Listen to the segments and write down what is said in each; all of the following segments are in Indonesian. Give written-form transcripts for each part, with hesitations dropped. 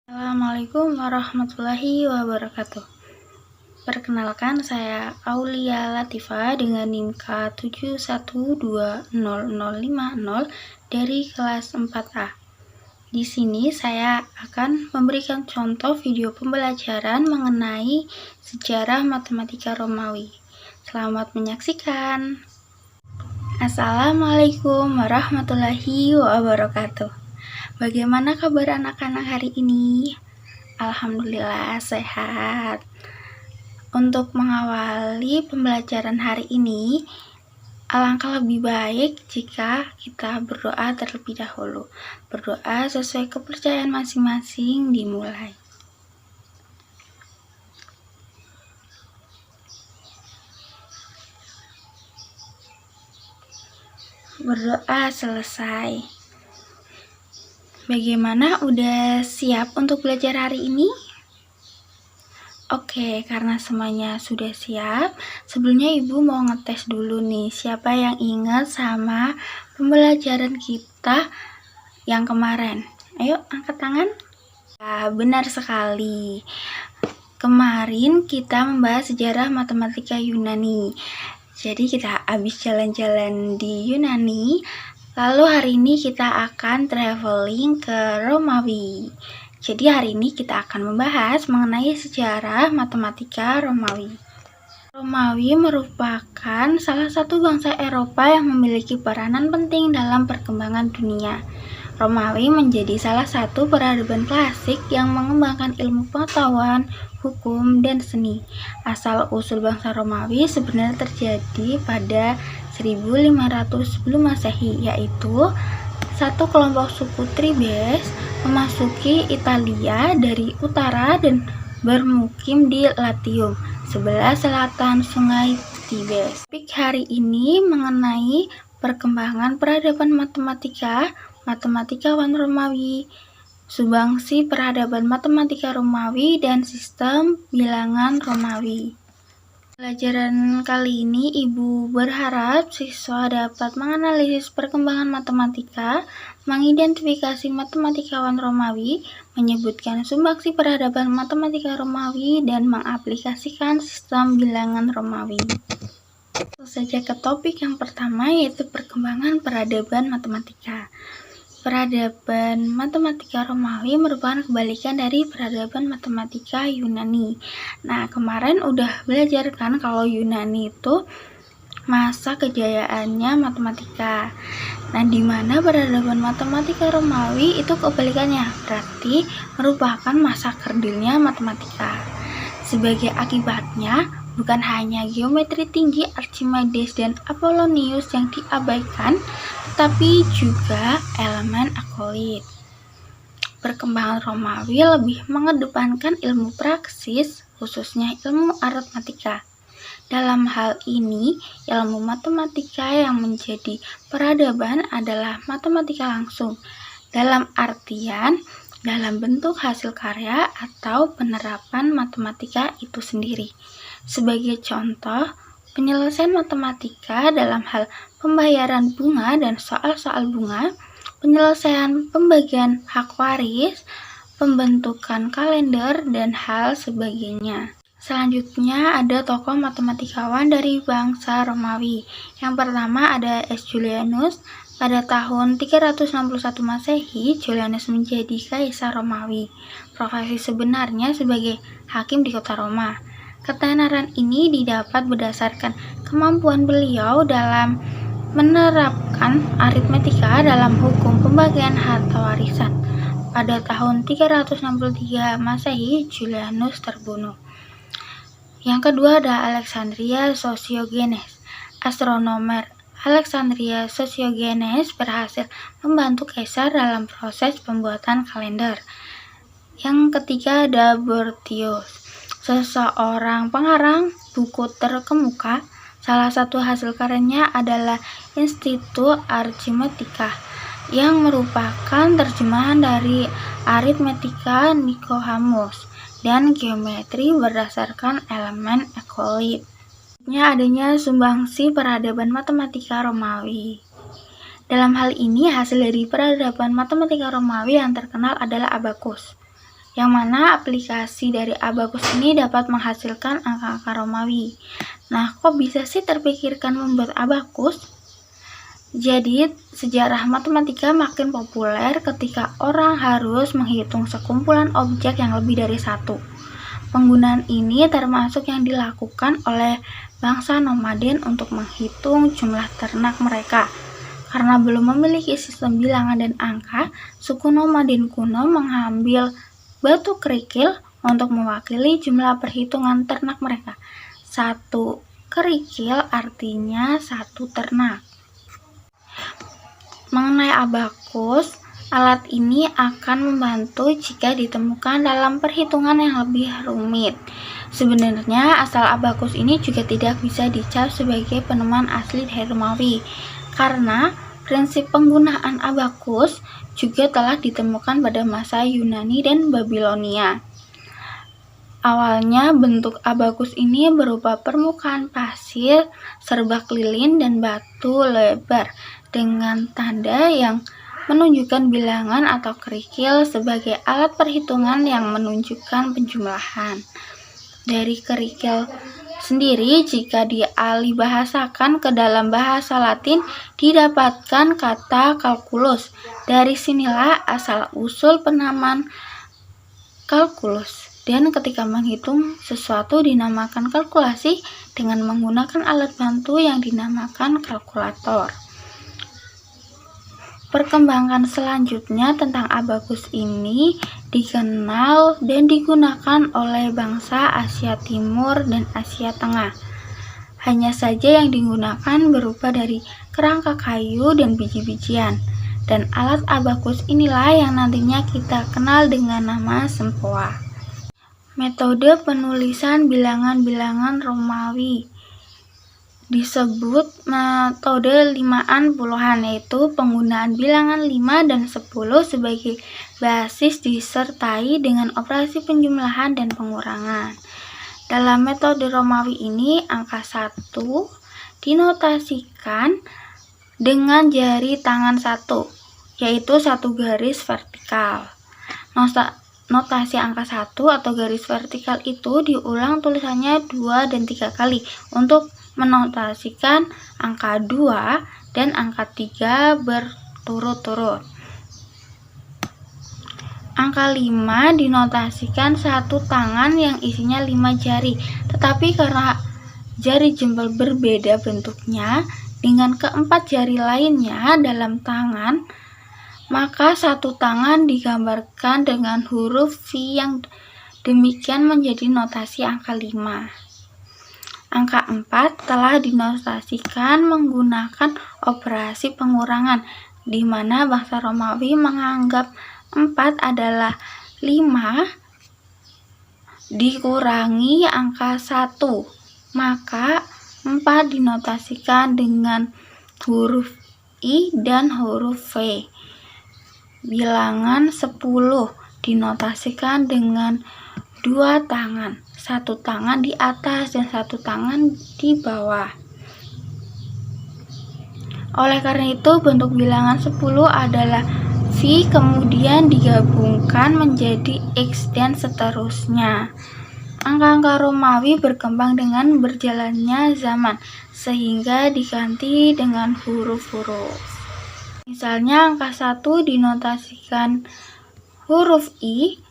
Assalamualaikum warahmatullahi wabarakatuh. Perkenalkan, saya Aulia Latifa dengan NIM K71200050 dari kelas 4A. Di sini saya akan memberikan contoh video pembelajaran mengenai sejarah matematika Romawi. Selamat menyaksikan. Assalamualaikum warahmatullahi wabarakatuh. Bagaimana kabar anak-anak hari ini? Alhamdulillah sehat. Untuk mengawali pembelajaran hari ini, alangkah lebih baik jika kita berdoa terlebih dahulu. Berdoa sesuai kepercayaan masing-masing dimulai. Berdoa selesai. Bagaimana, udah siap untuk belajar hari ini? Oke, karena semuanya sudah siap, sebelumnya Ibu mau ngetes dulu nih, siapa yang ingat sama pembelajaran kita yang kemarin? Ayo, angkat tangan. Nah, benar sekali. Kemarin kita membahas sejarah matematika Yunani. Jadi kita habis jalan-jalan di Yunani, lalu hari ini kita akan traveling ke Romawi. Jadi hari ini kita akan membahas mengenai sejarah matematika Romawi. Romawi merupakan salah satu bangsa Eropa yang memiliki peranan penting dalam perkembangan dunia. Romawi menjadi salah satu peradaban klasik yang mengembangkan ilmu pengetahuan, hukum, dan seni. Asal-usul bangsa Romawi sebenarnya terjadi pada 1500 sebelum Masehi, yaitu satu kelompok suku Tribes memasuki Italia dari utara dan bermukim di Latium, sebelah selatan Sungai Tibes. Topik hari ini mengenai perkembangan peradaban matematikawan Romawi, sumbangsi peradaban matematika Romawi, dan sistem bilangan Romawi. Pelajaran kali ini Ibu berharap siswa dapat menganalisis perkembangan matematika, mengidentifikasi matematikawan Romawi, menyebutkan sumbangsi peradaban matematika Romawi, dan mengaplikasikan sistem bilangan Romawi. Langsung saja ke topik yang pertama, yaitu perkembangan peradaban matematika. Peradaban matematika Romawi merupakan kebalikan dari peradaban matematika Yunani. Nah, kemarin udah belajar kan kalau Yunani itu masa kejayaannya matematika. Nah, di mana peradaban matematika Romawi itu kebalikannya, berarti merupakan masa kerdilnya matematika. Sebagai akibatnya, bukan hanya geometri tinggi Archimedes dan Apollonius yang diabaikan, tetapi juga elemen akloid. Perkembangan Romawi lebih mengedepankan ilmu praksis, khususnya ilmu aritmatika. Dalam hal ini, ilmu matematika yang menjadi peradaban adalah matematika langsung, dalam artian dalam bentuk hasil karya atau penerapan matematika itu sendiri. Sebagai contoh, penyelesaian matematika dalam hal pembayaran bunga dan soal-soal bunga, penyelesaian pembagian hak waris, pembentukan kalender, dan hal sebagainya. Selanjutnya ada tokoh matematikawan dari bangsa Romawi. Yang pertama ada S. Julianus. Pada tahun 361 Masehi, Julianus menjadi kaisar Romawi. Profesi sebenarnya sebagai hakim di kota Roma. Ketenaran ini didapat berdasarkan kemampuan beliau dalam menerapkan aritmatika dalam hukum pembagian harta warisan. Pada tahun 363 Masehi, Julianus terbunuh. Yang kedua ada Alexandria Sosiogenes, astronomer Alexandria Sosiogenes berhasil membantu kaisar dalam proses pembuatan kalender. Yang ketiga ada Boethius, seseorang pengarang buku terkemuka. Salah satu hasil karyanya adalah Institut Arithmetica, yang merupakan terjemahan dari Aritmetika Nicomacheus dan geometri berdasarkan elemen Euclid. Adanya sumbangsi peradaban matematika Romawi. Dalam hal ini, hasil dari peradaban matematika Romawi yang terkenal adalah abakus, yang mana aplikasi dari abakus ini dapat menghasilkan angka-angka Romawi. Nah, kok bisa sih terpikirkan membuat abakus? Jadi, sejarah matematika makin populer ketika orang harus menghitung sekumpulan objek yang lebih dari satu. Penggunaan ini termasuk yang dilakukan oleh bangsa nomaden untuk menghitung jumlah ternak mereka. Karena belum memiliki sistem bilangan dan angka, suku nomaden kuno mengambil batu kerikil untuk mewakili jumlah perhitungan ternak mereka. Satu kerikil artinya satu ternak. Mengenai abakus, alat ini akan membantu jika ditemukan dalam perhitungan yang lebih rumit. Sebenarnya asal abakus ini juga tidak bisa dicap sebagai penemuan asli dari Romawi, karena prinsip penggunaan abakus juga telah ditemukan pada masa Yunani dan Babilonia. Awalnya bentuk abakus ini berupa permukaan pasir, serbak lilin, dan batu lebar dengan tanda yang menunjukkan bilangan atau kerikil sebagai alat perhitungan yang menunjukkan penjumlahan. Dari kerikil sendiri, jika dialih bahasakan ke dalam bahasa Latin, didapatkan kata kalkulus. Dari sinilah asal-usul penamaan kalkulus. Dan ketika menghitung sesuatu dinamakan kalkulasi dengan menggunakan alat bantu yang dinamakan kalkulator. Perkembangan selanjutnya tentang abakus ini dikenal dan digunakan oleh bangsa Asia Timur dan Asia Tengah. Hanya saja yang digunakan berupa dari kerangka kayu dan biji-bijian. Dan alat abakus inilah yang nantinya kita kenal dengan nama sempoa. Metode penulisan bilangan-bilangan Romawi disebut metode limaan puluhan, yaitu penggunaan bilangan 5 dan 10 sebagai basis disertai dengan operasi penjumlahan dan pengurangan. Dalam metode Romawi ini, angka 1 dinotasikan dengan jari tangan 1, yaitu satu garis vertikal. Notasi angka 1 atau garis vertikal itu diulang tulisannya 2 dan 3 kali untuk menotasikan angka 2 dan angka 3 berturut-turut. Angka 5 dinotasikan satu tangan yang isinya 5 jari, tetapi karena jari jempol berbeda bentuknya dengan keempat jari lainnya dalam tangan, maka satu tangan digambarkan dengan huruf V yang demikian menjadi notasi angka 5. Angka 4 telah dinotasikan menggunakan operasi pengurangan, di mana bangsa Romawi menganggap 4 adalah 5 dikurangi angka 1, maka 4 dinotasikan dengan huruf I dan huruf V. Bilangan 10 dinotasikan dengan 2 tangan, satu tangan di atas dan satu tangan di bawah. Oleh karena itu, bentuk bilangan 10 adalah V kemudian digabungkan menjadi X dan seterusnya. Angka-angka Romawi berkembang dengan berjalannya zaman, sehingga diganti dengan huruf-huruf. Misalnya angka 1 dinotasikan huruf I,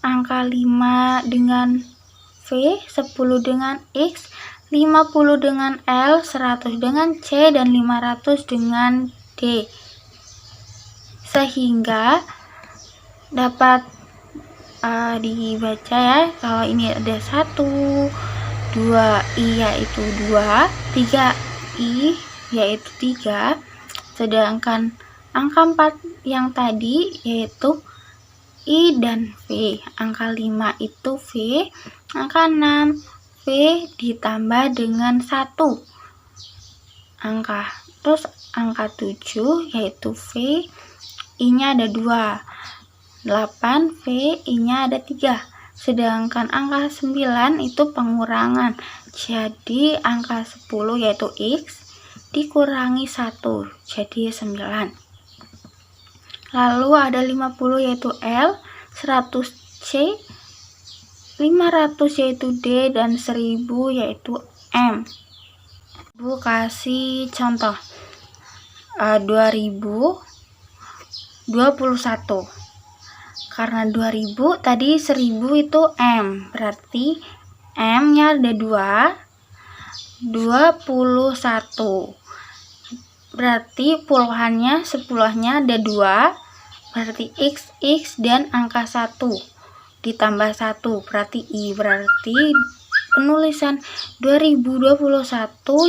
angka 5 dengan V, 10 dengan X, 50 dengan L, 100 dengan C, dan 500 dengan D. Sehingga dapat dibaca ya, kalau ini ada 1, 2 I yaitu 2, 3 I yaitu 3, sedangkan angka 4 yang tadi yaitu I dan V. Angka 5 itu V, angka 6 V ditambah dengan 1 angka. Terus angka 7 yaitu V, I-nya ada 2. 8 V, I-nya ada 3. Sedangkan angka 9 itu pengurangan. Jadi angka 10 yaitu X dikurangi 1, jadi 9. Lalu ada 50 yaitu L, 100 C, 500 yaitu D, dan 1000 yaitu M. Ibu kasih contoh 2021. Karena 2000 tadi 1000 itu M, berarti M-nya ada 21. Berarti puluhannya 10-nya ada 2, berarti X dan angka 1 ditambah 1 berarti I. Berarti penulisan 2021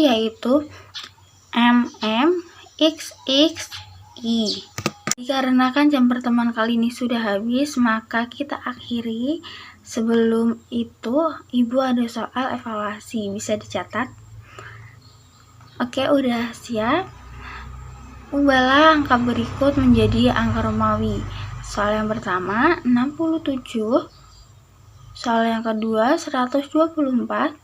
yaitu MMXXI. Dikarenakan jam pertemuan kali ini sudah habis, maka kita akhiri. Sebelum itu, Ibu ada soal evaluasi, bisa dicatat. Oke, udah siap. Ubahlah angka berikut menjadi angka Romawi. Soal yang pertama 67, soal yang kedua 124,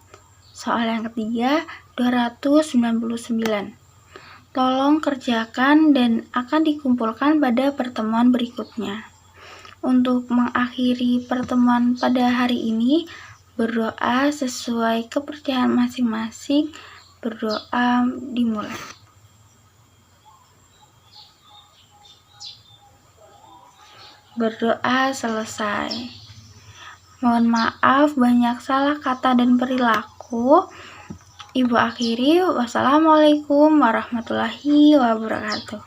soal yang ketiga 299. Tolong kerjakan dan akan dikumpulkan pada pertemuan berikutnya. Untuk mengakhiri pertemuan pada hari ini, berdoa sesuai kepercayaan masing-masing. Berdoa dimulai. Berdoa selesai. Mohon maaf banyak salah kata dan perilaku. Ibu akhiri. Wassalamualaikum warahmatullahi wabarakatuh.